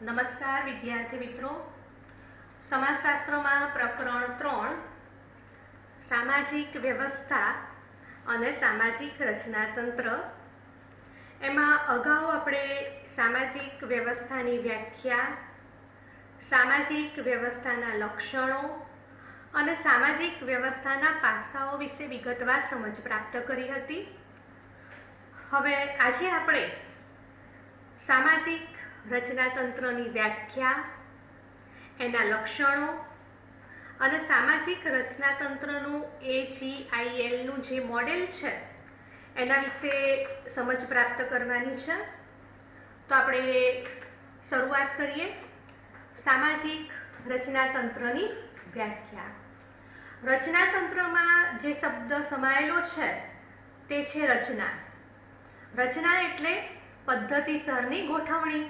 नमस्कार विद्यार्थी मित्रों। समाजशास्त्र में प्रकरण 3 सामाजिक व्यवस्था और सामाजिक रचनातंत्र एमां अगाऊ आपणे सामाजिक व्यवस्थानी व्याख्या, सामाजिक व्यवस्थाना लक्षणों और सामाजिक व्यवस्थाना पासाओ विषे विगतवार समझ प्राप्त करी हती। हवे आजे आपणे सामाजिक रचनातंत्रनी व्याख्या, एना लक्षणों और सामाजिक रचनातंत्रनु AGIL नु जे मॉडेल छे एना विषे समझ प्राप्त करवानी छे। तो आपणे शरूआत करीए। सामाजिक रचनातंत्रनी व्याख्या। रचनातंत्रमां जे शब्द समायेलो छे ते छे रचना। रचना एटले पद्धतिसरनी गोठवणी।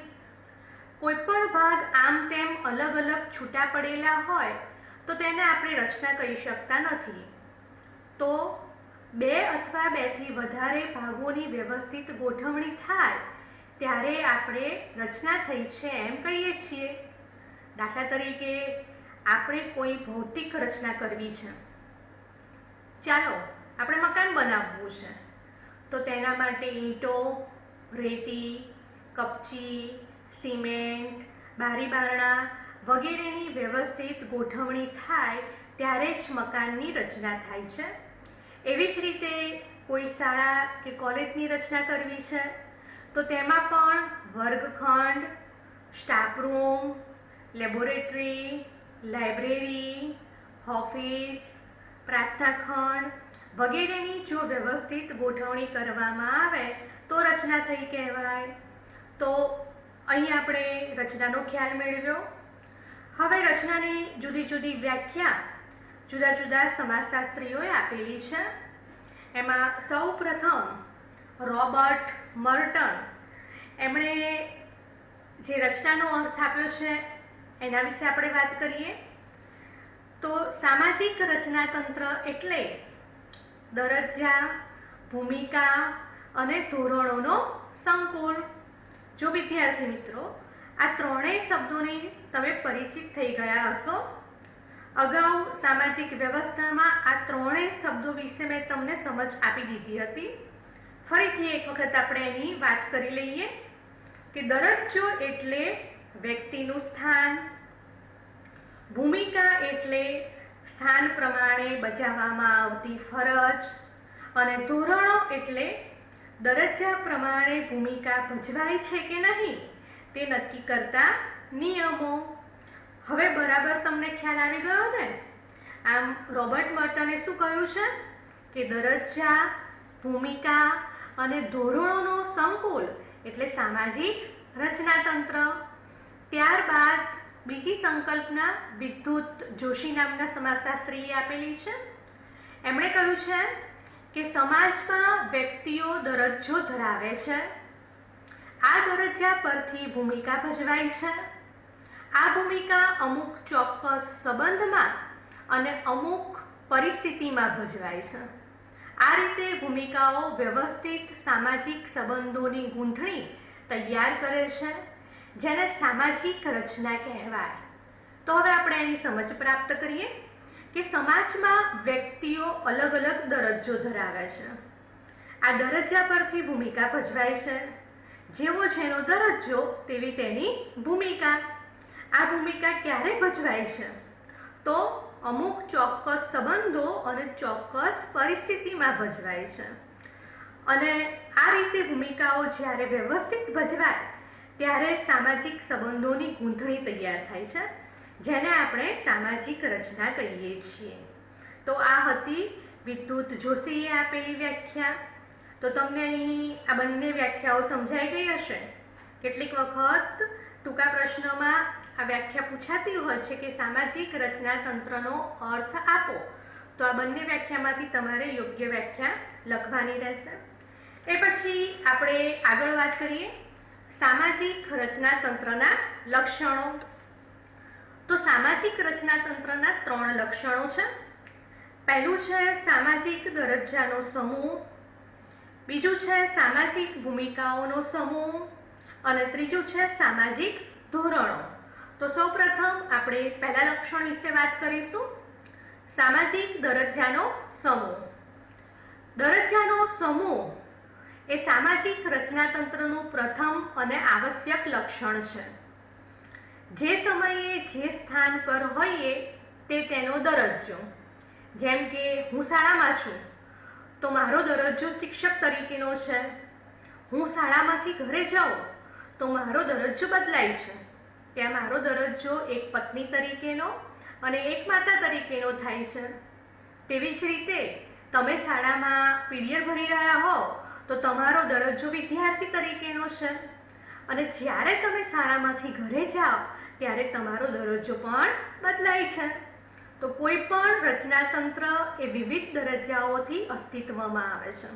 कोईपण भाग आम तेम अलग अलग छूटा पड़ेला होय तो तेने आपणे रचना कही शकता नथी। तो बे अथवा बेथी वधारे भागोनी व्यवस्थित गोठवणी थाय त्यारे आपणे रचना थई छे एम कहीए छीए। दाखला तरीके आपणे कोई भौतिक रचना करवी छे। चालो आपणे मकान बनाववुं छे तो तेना माटे ईंटो, रेती, कपची, सीमेंट, बारी बारણા वगैरेनी व्यवस्थित गोठवणी थाय त्यारे ज मकाननी रचना थाय छे। एवी ज रीते कोई शाळा के कॉलेजनी रचना करवी छे तो तेमां पण वर्गखंड, staff room, laboratory, library, office, प्रार्थना खंड वगैरेनी जो व्यवस्थित गोठवणी करवामां आवे तो रचना थई कहेवाय। तो अहीं आपणे रचनानो ख्याल मेळव्यो। हवे रचनानी जुदी जुदी व्याख्या जुदा जुदा समाजशास्त्रीओए आपेली छे। एमां सौ प्रथम रॉबर्ट मर्टन एमणे जे रचनानो अर्थ आप्यो छे एना विषे आपणे वात करीए। तो सामाजिक रचनातंत्र एटले दरज्जा, भूमिका अने धोरणोनो संकुल। जो विद्यार्थी मित्रों आ त्रणेय शब्दोनी तमे परिचित थई गया हशो। अगाऊ सामाजिक व्यवस्थामां आ त्रणेय शब्दों विषे मैं तमने समझ आपी दीधी हती। फरीथी एक वखत आपणे एनी वात करी लईए कि दरज्जो एटले व्यक्तिनुं स्थान, भूमिका एटले स्थान प्रमाणे बजाववामां आवती फरज अने धोरणो एटले दरज्जा प्रमाणे भूमिका भजवाय छे के नहीं ते नक्की करता नियमो। हवे बराबर तमने ख्याल आवी गयो ने। आम रॉबर्ट मर्टने शुं कह्युं छे कि दरज्जा, भूमिका अने धोरणोनो संकुल एटले सामाजिक रचनातंत्र। त्यारबाद बीजी संकल्पना विद्युत जोशी नामना समाजशास्त्रीए आपेली छे। एमणे कह्युं छे कि समाजमां व्यक्तिओ दरज्जो धरावे छे। आ दरज्जा परथी भूमिका भजवाय छे। आ भूमिका अमुक चोक्कस संबंधमां अने अमुक परिस्थितिमां भजवाय छे। आ रीते भूमिकाओ व्यवस्थित सामाजिक संबंधोनी गूंथणी तैयार करे छे जेने सामाजिक रचना कहेवाय। तो हवे आपणे एनी समझ प्राप्त करीए कि समाजमां व्यक्तिओ अलग अलग दरज्जो धरावे छे। आ दरज्जा परथी भूमिका भजवाय छे। जेवो जेनो दरज्जो तेवी तेनी भूमिका। आ भूमिका क्यारे भजवाय छे तो अमुक चोक्कस संबंधो अने चोक्कस परिस्थितिमां भजवाय छे। अने आ रीते भूमिकाओ ज्यारे व्यवस्थित भजवाय त्यारे सामाजिक संबंधोनी गूंथणी तैयार थाय छे जेने आपणे सामाजिक रचना कहीए छीए। तो आ हती विद्युत जोशीए आपेली व्याख्या। तो तमने अहीं आ बंने व्याख्याओ समजाई गई हशे। केटलीक वखत टूंका प्रश्नोमां आ व्याख्या पूछाती होय छे कि सामाजिक रचनातंत्रनो अर्थ आपो। तो आ बंने व्याख्यामांथी तमारे योग्य व्याख्या लखवानी रहेशे। ए पछी आपणे आगळ वात करीए सामाजिक रचनातंत्रना लक्षणों। तो सामाजिक रचनातंत्रना 3 लक्षणों छे। पहलुं छे सामाजिक दरज्जानो समूह, बीजुं छे सामाजिक भूमिकाओनो समूह અને ત્રીજું છે સામાજિક ધોરણો. તો સૌપ્રથમ આપણે પહેલા લક્ષણ વિશે વાત કરીશું. સામાજિક દરજ્જાનો સમૂહ. દરજ્જાનો સમૂહ એ સામાજિક રચનાતંત્રનું પ્રથમ અને આવશ્યક લક્ષણ છે. જે સમયે જે સ્થાન પર હોઈએ તે તેનો દરજ્જો. જેમ કે હું શાળામાં છું તો મારો દરજ્જો શિક્ષક તરીકેનો છે. હું શાળામાંથી ઘરે જાઉં તો મારો દરજ્જો બદલાય છે. ત્યાં મારો દરજ્જો એક પત્ની તરીકેનો અને એક માતા તરીકેનો થાય છે. તેવી જ રીતે તમે શાળામાં પીરિયડ ભરી રહ્યા હો તો તમારો દરજ્જો વિદ્યાર્થી તરીકેનો છે અને જ્યારે તમે શાળામાંથી ઘરે જાઓ ત્યારે તમારો દરજ્જો પણ બદલાય છે. તો કોઈ પણ રચનાતંત્ર એ વિવિધ દરજ્જાઓથી અસ્તિત્વમાં આવે છે.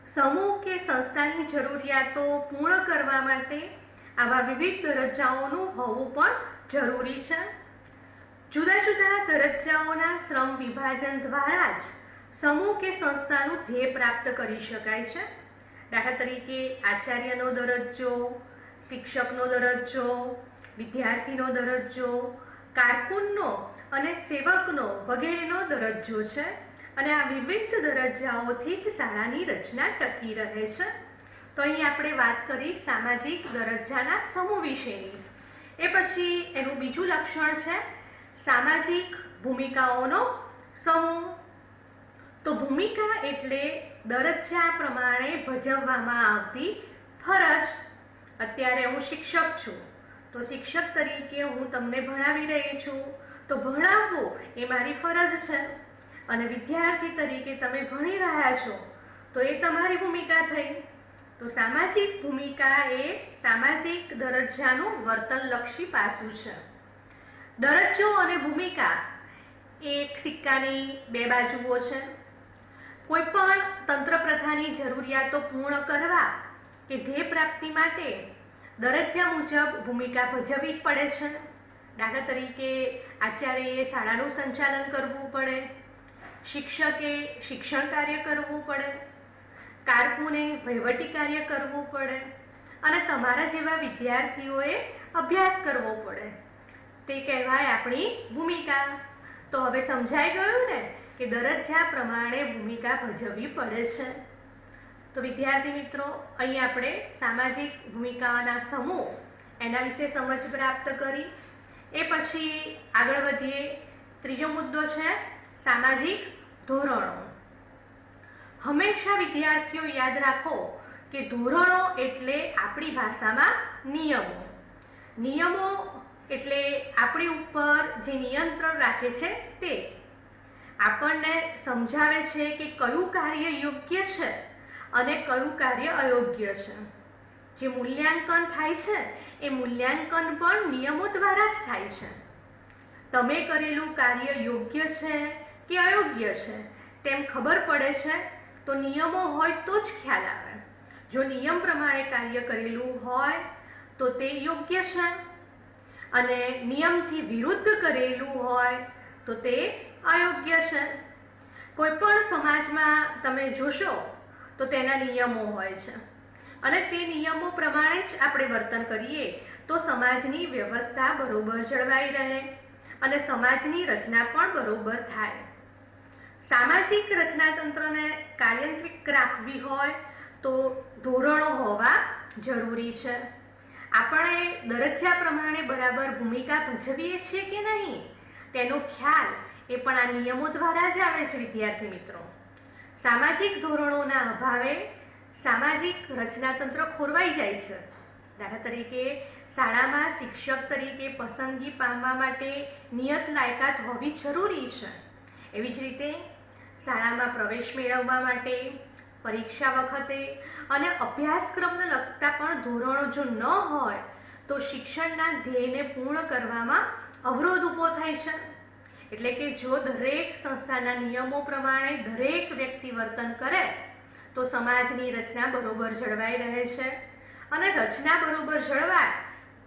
સમૂહ કે સંસ્થાની જરૂરિયાતો પૂર્ણ કરવા માટે આવા વિવિધ દરજ્જાઓનું હોવું પણ જરૂરી છે. જુદા જુદા દરજ્જાઓના શ્રમ વિભાજન દ્વારા જ સમૂહ કે સંસ્થાનું ધ્યેય પ્રાપ્ત કરી શકાય છે. દાખલા તરીકે આચાર્યનો દરજ્જો, શિક્ષકનો દરજ્જો, વિદ્યાર્થીનો દરજ્જો, કારકુનનો અને સેવકનો વગેરેનો દરજ્જો છે અને આ વિવિધ દરજ્જાઓથી જ શાળાની રચના ટકી રહે છે. તો અહીં આપણે વાત કરી સામાજિક દરજ્જાના સમૂહ વિશેની. એ પછી એનું બીજું લક્ષણ છે સામાજિક ભૂમિકાઓનો સમૂહ. તો ભૂમિકા એટલે દરજ્જા પ્રમાણે ભજવવામાં આવતી ફરજ. અત્યારે હું શિક્ષક છું તો શિક્ષક તરીકે હું તમને ભણાવી રહી છું તો ભણાવવું એ મારી ફરજ છે અને વિદ્યાર્થી તરીકે તમે ભણી રહ્યા છો તો એ તમારી ભૂમિકા થઈ. તો સામાજિક ભૂમિકા એ સામાજિક દરજ્જાનું વર્તનલક્ષી પાસું છે. દરજ્જો અને ભૂમિકા એક સિક્કાની બે બાજુઓ છે. કોઈ પણ તંત્ર પ્રથાની જરૂરિયાતો પૂર્ણ કરવા કે ધ્યેય પ્રાપ્તિ માટે દરજ્જા મુજબ ભૂમિકા ભજવવી જ પડે છે. દાખલા તરીકે આચાર્યએ શાળાનું સંચાલન કરવું પડે, શિક્ષકે શિક્ષણ કાર્ય કરવું પડે, કારકુને વહીવટી કાર્ય કરવું પડે અને તમારા જેવા વિદ્યાર્થીઓએ અભ્યાસ કરવો પડે. તે કહેવાય આપણી ભૂમિકા. તો હવે સમજાઈ ગયું ને કે દરજ્જા પ્રમાણે ભૂમિકા ભજવવી પડે છે. તો વિદ્યાર્થી મિત્રો, અહીં આપણે સામાજિક ભૂમિકાના સમૂહ એના વિશે સમજ પ્રાપ્ત કરી. એ પછી આગળ વધીએ. ત્રીજો મુદ્દો છે સામાજિક ધોરણો. હંમેશા વિદ્યાર્થીઓ યાદ રાખો કે ધોરણો એટલે આપણી ભાષામાં નિયમો. નિયમો એટલે આપણી ઉપર જે નિયંત્રણ રાખે છે તે. આપણને સમજાવે છે કે કયું કાર્ય યોગ્ય છે અને કયું કાર્ય અયોગ્ય છે. જે મૂલ્યાંકન થાય છે એ મૂલ્યાંકન પણ નિયમો દ્વારા જ થાય છે. તમે કરેલું કાર્ય યોગ્ય છે કે અયોગ્ય છે તેમ ખબર પડે છે તો નિયમો હોય તો જ ખ્યાલ આવે. જો નિયમ પ્રમાણે કાર્ય કરેલું હોય તો તે યોગ્ય છે અને નિયમથી વિરુદ્ધ કરેલું હોય તો તે અયોગ્ય છે. કોઈ પણ સમાજમાં તમે જોશો તો તેના નિયમો હોય છે અને તે નિયમો પ્રમાણે જ આપણે વર્તન કરીએ તો સમાજની વ્યવસ્થા બરોબર જળવાઈ રહે અને સમાજની રચના પણ બરોબર થાય. સામાજિક રચનાતંત્રને કાર્યાન્વિત રાખવી હોય તો ધોરણો હોવા જરૂરી છે. આપણે દરજ્જા પ્રમાણે બરાબર ભૂમિકા ભજવીએ છીએ કે નહીં તેનો ખ્યાલ એ પણ આ નિયમો દ્વારા જ આવે છે. વિદ્યાર્થી મિત્રો, સામાજિક ધોરણોના અભાવે સામાજિક રચનાતંત્ર ખોરવાઈ જાય છે. દાખલા તરીકે શાળામાં શિક્ષક તરીકે પસંદગી પામવા માટે નિયત લાયકાત હોવી જરૂરી છે. એવી જ રીતે શાળામાં પ્રવેશ મેળવવા માટે, પરીક્ષા વખતે અને અભ્યાસક્રમને લગતા પણ ધોરણો જો ન હોય તો શિક્ષણના ધ્યેયને પૂર્ણ કરવામાં અવરોધ ઊભો થાય છે. એટલે કે જો દરેક સંસ્થાના નિયમો પ્રમાણે દરેક વ્યક્તિ વર્તન કરે તો સમાજની રચના બરોબર જળવાઈ રહે છે અને રચના બરોબર જળવાય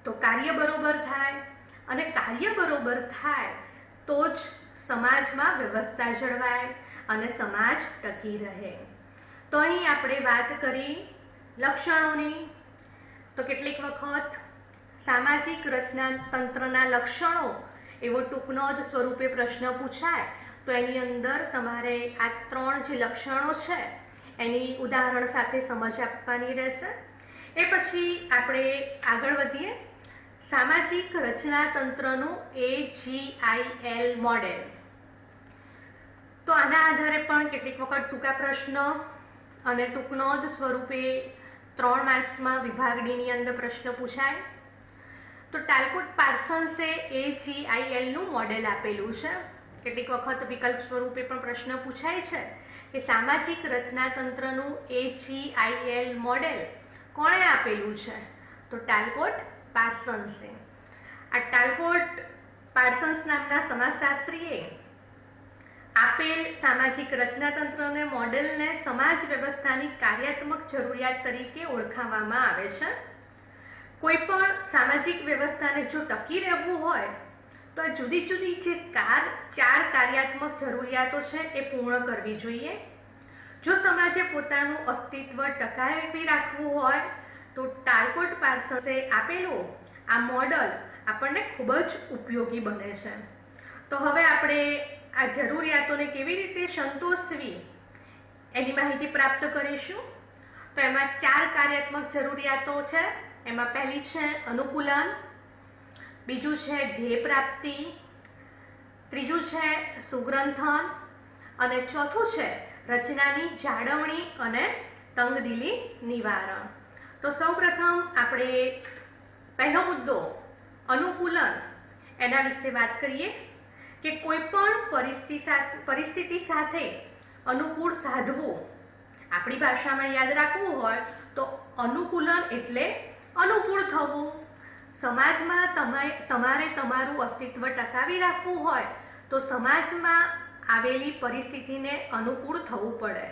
તો કાર્ય બરોબર થાય અને કાર્ય બરોબર થાય તો જ સમાજમાં વ્યવસ્થા જળવાય અને સમાજ ટકી રહે. તો અહીં આપણે વાત કરી લક્ષણોની. તો કેટલીક વખત સામાજિક રચના તંત્રના લક્ષણો એવો ટૂંકનોંધ સ્વરૂપે પ્રશ્ન પૂછાય તો એની અંદર તમારે આ 3 જે લક્ષણો છે એની ઉદાહરણ સાથે સમજ આપવાની રહેશે. એ પછી આપણે આગળ વધીએ. સામાજિક રચના તંત્રનું AGIL મોડેલ. તો આના આધારે પણ કેટલીક વખત ટૂંકા પ્રશ્ન અને ટૂંકનોંધ સ્વરૂપે 3 માર્ક્સમાં વિભાગ ડીની અંદર પ્રશ્ન પૂછાય. તો ટાલકોટ પાર્સન્સે AGIL નું મોડેલ આપેલું છે. કેટલીક વખત વિકલ્પ સ્વરૂપે પણ પ્રશ્ન પૂછાય છે કે સામાજિક રચના તંત્રનું AGIL મોડેલ કોણે આપેલું છે? તો ટાલકોટ પાર્સન્સે. આ ટાલકોટ પાર્સન્સ નામના સમાજશાસ્ત્રીએ આપેલ સામાજિક રચનાતંત્રને મોડેલને સમાજ વ્યવસ્થાની કાર્યાત્મક જરૂરિયાત તરીકે ઓળખાવવામાં આવે છે. કોઈ પણ સામાજિક વ્યવસ્થાને જો ટકી રહેવું હોય તો જુદી જુદી જે 4 કાર્યાત્મક જરૂરિયાતો છે એ પૂર્ણ કરવી જોઈએ. જો સમાજે પોતાનું અસ્તિત્વ ટકાવી રાખવું હોય તો ટાલકોટ પાર્સન્સે આપેલું આ મોડલ આપણને ખૂબ જ ઉપયોગી બને છે. તો હવે આપણે આ જરૂરિયાતોને કેવી રીતે સંતોષવી એની માહિતી પ્રાપ્ત કરીશું. તો એમાં 4 કાર્યાત્મક જરૂરિયાતો છે. એમાં પહેલી છે અનુકૂલન, બીજું છે ધ્યેય પ્રાપ્તિ, ત્રીજું છે સુગ્રંથન અને ચોથું છે રચનાની જાળવણી અને તંગદિલી નિવારણ. તો સૌપ્રથમ આપણે પહેલો મુદ્દો અનુકૂલન એના વિશે વાત કરીએ કે કોઈ પણ પરિસ્થિતિ સાથે અનુકૂળ સાધવું. આપણી ભાષામાં યાદ રાખવું હોય તો અનુકૂલન એટલે અનુકૂળ થવું. સમાજમાં તમારે તમારું અસ્તિત્વ ટકાવી રાખવું હોય તો સમાજમાં આવેલી પરિસ્થિતિને અનુકૂળ થવું પડે.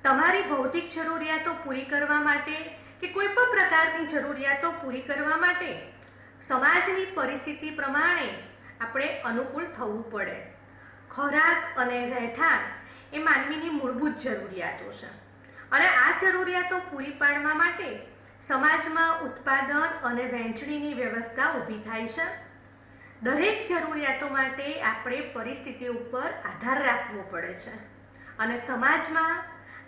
તમારી ભૌતિક જરૂરિયાતો પૂરી કરવા માટે કે કોઈ પણ પ્રકારની જરૂરિયાતો પૂરી કરવા માટે સમાજની પરિસ્થિતિ પ્રમાણે આપણે અનુકૂળ થવું પડે. ખોરાક અને રહેઠાણ એ માનવીની મૂળભૂત જરૂરિયાતો છે અને આ જરૂરિયાતો પૂરી પાડવા માટે સમાજમાં ઉત્પાદન અને વહેંચણીની વ્યવસ્થા ઊભી થાય છે. દરેક જરૂરિયાતો માટે આપણે પરિસ્થિતિ ઉપર આધાર રાખવો પડે છે અને સમાજમાં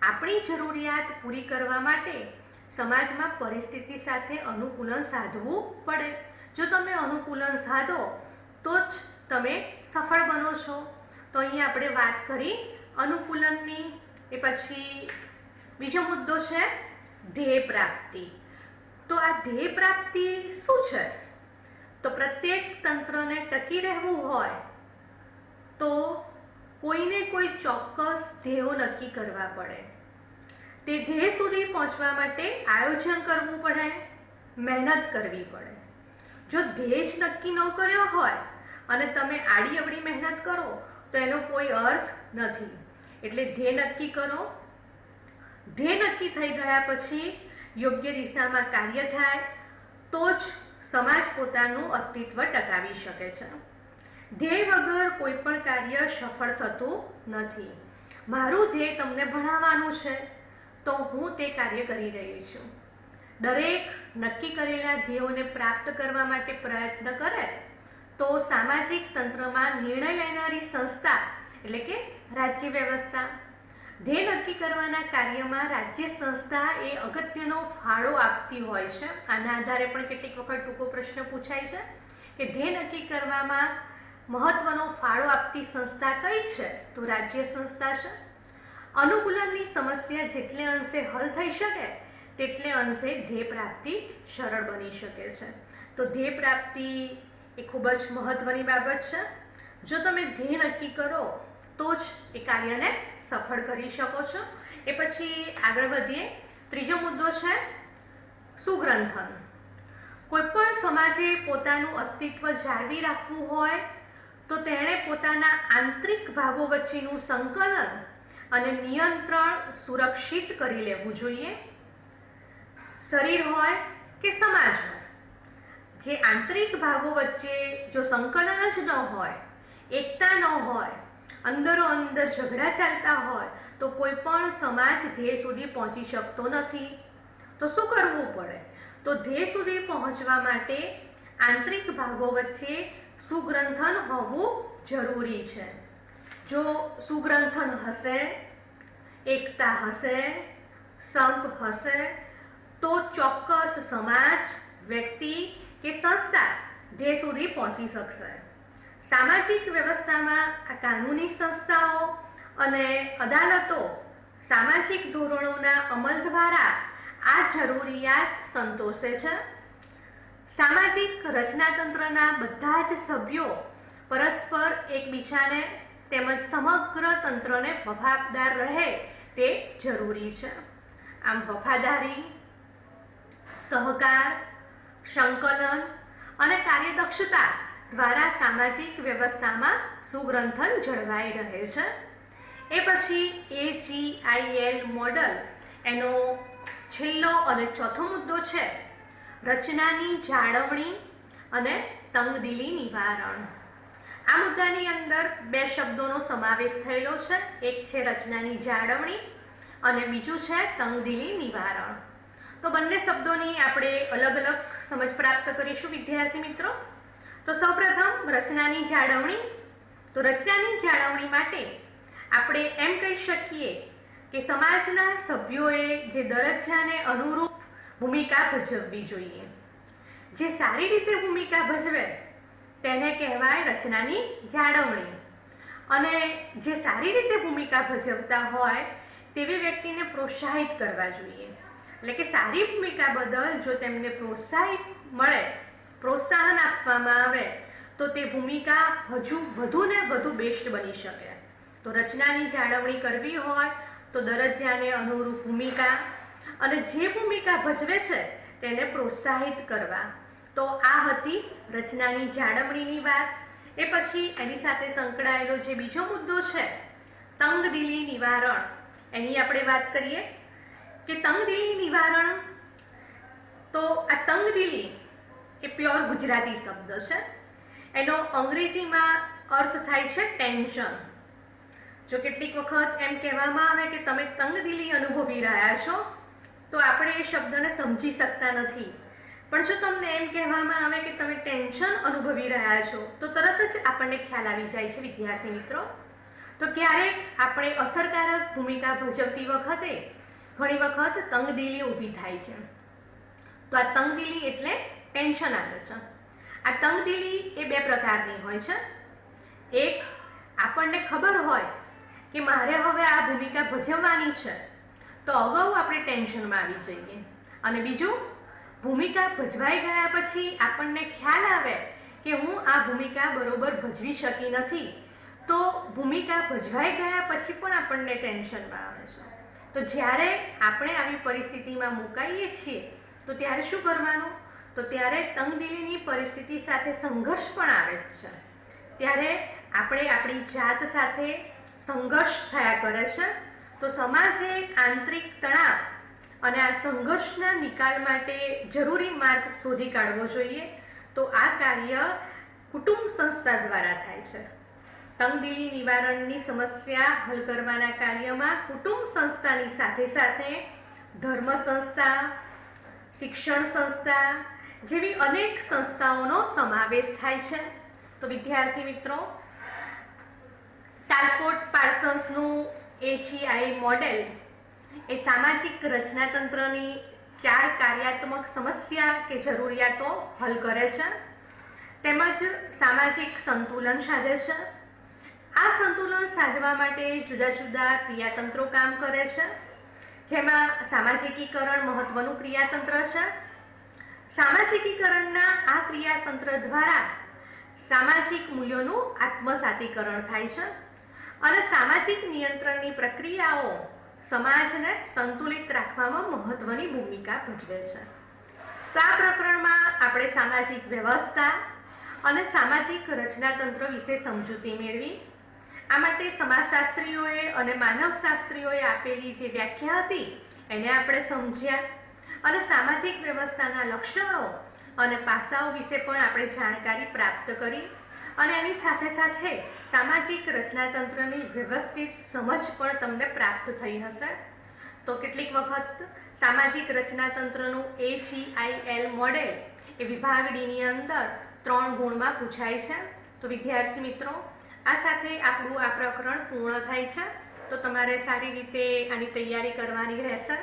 આપણી જરૂરિયાત પૂરી કરવા માટે સમાજમાં પરિસ્થિતિ સાથે અનુકૂલન સાધવું પડે. જો તમે અનુકૂલન સાધો તો જ તમે સફળ બનો છો. તો અહીં આપણે વાત કરી અનુકૂલનની. એ પછી બીજો મુદ્દો છે ધ્યેય પ્રાપ્તિ. તો આ ધ્યેય પ્રાપ્તિ શું છે? તો પ્રત્યેક તંત્રને ટકી રહેવું હોય તો કોઈને કોઈ ચોક્કસ ધ્યેયો નક્કી કરવા પડે. તે ધ્યેય સુધી પહોંચવા માટે આયોજન કરવું પડે, મહેનત કરવી પડે. જો ધ્યેય જ નક્કી ન કર્યો હોય અને તમે આડી અવડી મહેનત કરો તો એનો કોઈ અર્થ નથી. એટલે ધ્યેય નક્કી કરો. ધ્યેય નક્કી થઈ ગયા પછી યોગ્ય દિશામાં કાર્ય થાય તો જ સમાજ પોતાનું અસ્તિત્વ ટકાવી શકે છે. ધ્યેય વગર કોઈ પણ કાર્ય સફળ થતું નથી. મારું ધ્યેય તમને ભણાવવાનું છે તો હું તે કાર્ય કરી રહી છું. દરેક નક્કી કરેલા ધ્યેયોને પ્રાપ્ત કરવા માટે પ્રયત્ન કરે તો સામાજિક તંત્રમાં નિર્ણય લેનારી સંસ્થા એટલે કે રાજ્ય વ્યવસ્થા ધ્યેય નક્કી કરવાના કાર્યમાં રાજ્ય સંસ્થા એ અગત્યનો ફાળો આપતી હોય છે. આના આધારે પણ કેટલીક વખત ટૂંકો પ્રશ્ન પૂછાય છે કે ધ્યેય નક્કી કરવામાં મહત્વનો ફાળો આપતી સંસ્થા કઈ છે? તો રાજ્ય સંસ્થા છે. અનુકૂલનની સમસ્યા જેટલે અંશે હલ થઈ શકે તેટલે અંશે ધ્યેય પ્રાપ્તિ સરળ બની શકે છે. તો ધ્યેય પ્રાપ્તિ એ ખૂબ જ મહત્વની બાબત છે. જો તમે ધ્યેય નક્કી કરો તો જ એ કાર્યને સફળ કરી શકો છો. એ પછી આગળ વધીએ. ત્રીજો મુદ્દો છે સુગ્રંથન. કોઈ પણ સમાજે પોતાનું અસ્તિત્વ જાળવી રાખવું હોય તો તેણે પોતાના આંતરિક ભાગો વચ્ચેનું સંકલન અને નિયંત્રણ સુરક્ષિત કરી લેવું જોઈએ. શરીર હોય કે સમાજ હોય, જે આંતરિક ભાગો વચ્ચે જો સંકલન જ ન હોય, એકતા ન હોય, અંદરો અંદર ઝઘડા ચાલતા હોય તો કોઈ પણ સમાજ ધ્યેય સુધી પહોંચી શકતો નથી. તો શું કરવું પડે? તો ધ્યેય સુધી પહોંચવા માટે આંતરિક ભાગો વચ્ચે સુગ્રંથન હોવું જરૂરી છે. જો સુગ્રંથન હશે, એકતા હશે, સંપ હશે, તો ચોક્કસ સમાજ, વ્યક્તિ કે સંસ્થા ધ્યેય સુધી પહોંચી શકશે. સામાજિક વ્યવસ્થામાં આ કાનૂની સંસ્થાઓ અને અદાલતો સામાજિક ધોરણોના અમલ દ્વારા આ જરૂરિયાત સંતોષે છે. સામાજિક રચનાતંત્રના બધા જ સભ્યો પરસ્પર એકબીજાને તેમજ સમગ્ર તંત્રને વફાદાર રહે તે જરૂરી છે. આમ વફાદારી, સહકાર, સંકલન અને કાર્યદક્ષતા દ્વારા સામાજિક વ્યવસ્થામાં સુગ્રંથન જળવાઈ રહે છે. એ પછી AGIL મોડલ એનો છેલ્લો અને ચોથો મુદ્દો છે રચનાની જાળવણી અને તંગદિલી નિવારણ. આ મુદ્દાની અંદર બે શબ્દોનો સમાવેશ થયેલો છે. એક છે રચનાની જાળવણી અને બીજું છે તંગદિલી નિવારણ. તો બંને શબ્દોની આપણે અલગ અલગ સમજ પ્રાપ્ત કરીશું વિદ્યાર્થી મિત્રો. તો સૌપ્રથમ રચનાની જાળવણી. તો રચનાની જાળવણી માટે આપણે એમ કહી શકીએ કે સમાજના સભ્યોએ જે દરજ્જાને અનુરૂપ ભૂમિકા ભજવવી જોઈએ. જે સારી રીતે ભૂમિકા ભજવે તેને કહેવાય રચનાની જાળવણી. અને જે સારી રીતે ભૂમિકા ભજવતા હોય તેવી વ્યક્તિને પ્રોત્સાહિત કરવા જોઈએ. એટલે કે સારી ભૂમિકા બદલ જો તેમને પ્રોત્સાહન આપવામાં આવે તો તે ભૂમિકા હજુ વધુ ને વધુ બેસ્ટ બની શકે. તો રચનાની જાળવણી કરવી હોય તો દરજ્જાને અનુરૂપ ભૂમિકા અને જે ભૂમિકા ભજવે છે તેને પ્રોત્સાહિત કરવા. તો આ હતી રચનાની જાળવણીની વાત. એ પછી એની સાથે સંકળાયેલો જે બીજો મુદ્દો છે તંગદિલી નિવારણ, એની આપણે વાત કરીએ કે તંગદિલી નિવારણ. તો આ તંગદિલી એ પ્યોર ગુજરાતી શબ્દ છે. એનો અંગ્રેજીમાં અર્થ થાય છે ટેન્શન. જો કેટલીક વખત એમ કહેવામાં આવે કે તમે તંગદિલી અનુભવી રહ્યા છો તો આપણે એ શબ્દને સમજી શકતા નથી. પણ જો તમને એમ કહેવામાં આવે કે તમે ટેન્શન અનુભવી રહ્યા છો તો તરત જ આપણને ખ્યાલ આવી જાય છે વિદ્યાર્થી મિત્રો. તો ક્યારેક આપણે અસરકારક ભૂમિકા ભજવતી વખતે ઘણી વખત તંગદિલી ઊભી થાય છે. તો આ તંગદિલી એટલે ટેન્શન આવે છે. આ તંગદિલી એ બે પ્રકારની હોય છે. એક, આપણને ખબર હોય કે મારે હવે આ ભૂમિકા ભજવવાની છે તો અગાઉ આપણે ટેન્શનમાં આવી જઈએ. અને બીજું, ભૂમિકા ભજવાઈ ગયા પછી આપણને ખ્યાલ આવે કે હું આ ભૂમિકા બરોબર ભજવી શકી નથી તો ભૂમિકા ભજવાઈ ગયા પછી પણ આપણને ટેન્શનમાં આવે છે. તો જ્યારે આપણે આવી પરિસ્થિતિમાં મુકાઈએ છીએ તો ત્યારે શું કરવાનું? તો ત્યારે તંગદિલીની પરિસ્થિતિ સાથે સંઘર્ષ પણ આવે છે. ત્યારે આપણે આપણી જાત સાથે સંઘર્ષ થયા કરે છે. તો સમાજે આંતરિક તણાવ અને આ સંઘર્ષના નિકાલ માટે જરૂરી માર્ગ શોધી કાઢવો જોઈએ. તો આ કાર્ય કુટુંબ સંસ્થા દ્વારા થાય છે. તંગદિલી નિવારણની સમસ્યા હલ કરવાના કાર્યમાં કુટુંબ સંસ્થાની સાથે સાથે ધર્મ સંસ્થા, શિક્ષણ સંસ્થા જેવી અનેક સંસ્થાઓનો સમાવેશ થાય છે. તો વિદ્યાર્થી મિત્રો, ટાલકોટ પાર્સન્સનું AGI મોડેલ એ સામાજિક રચનાતંત્રની 4 કાર્યાત્મક સમસ્યા કે જરૂરિયાતો હલ કરે છે તેમજ સામાજિક સંતુલન સાધે છે. આ સંતુલન સાધવા માટે જુદા જુદા ક્રિયાતંત્રો કામ કરે છે, જેમાં સામાજિકીકરણ મહત્વનું ક્રિયાતંત્ર છે. સામાજિકીકરણના આ ક્રિયાતંત્ર દ્વારા સામાજિક મૂલ્યોનું આત્મસાતીકરણ થાય છે અને સામાજિક નિયંત્રણની પ્રક્રિયાઓ સમાજને સંતુલિત રાખવામાં મહત્વની ભૂમિકા ભજવે છે. તો આ પ્રકરણમાં આપણે સામાજિક વ્યવસ્થા અને સામાજિક રચનાતંત્ર વિશે સમજૂતી મેળવી. આ માટે સમાજશાસ્ત્રીઓએ અને માનવશાસ્ત્રીઓએ આપેલી જે વ્યાખ્યા હતી એને આપણે સમજ્યા અને સામાજિક વ્યવસ્થાના લક્ષણો અને પાસાઓ વિશે પણ આપણે જાણકારી પ્રાપ્ત કરી અને એની સાથે સાથે સામાજિક રચનાતંત્રની વ્યવસ્થિત સમજ પણ તમને પ્રાપ્ત થઈ હશે. તો કેટલીક વખત સામાજિક રચનાતંત્રનું HEIL મોડેલ એ વિભાગ ડીની અંદર 3 ગુણમાં પૂછાય છે. તો વિદ્યાર્થી મિત્રો, આ સાથે આપણું આ પ્રકરણ પૂર્ણ થાય છે. તો તમારે સારી રીતે આની તૈયારી કરવાની રહેશે.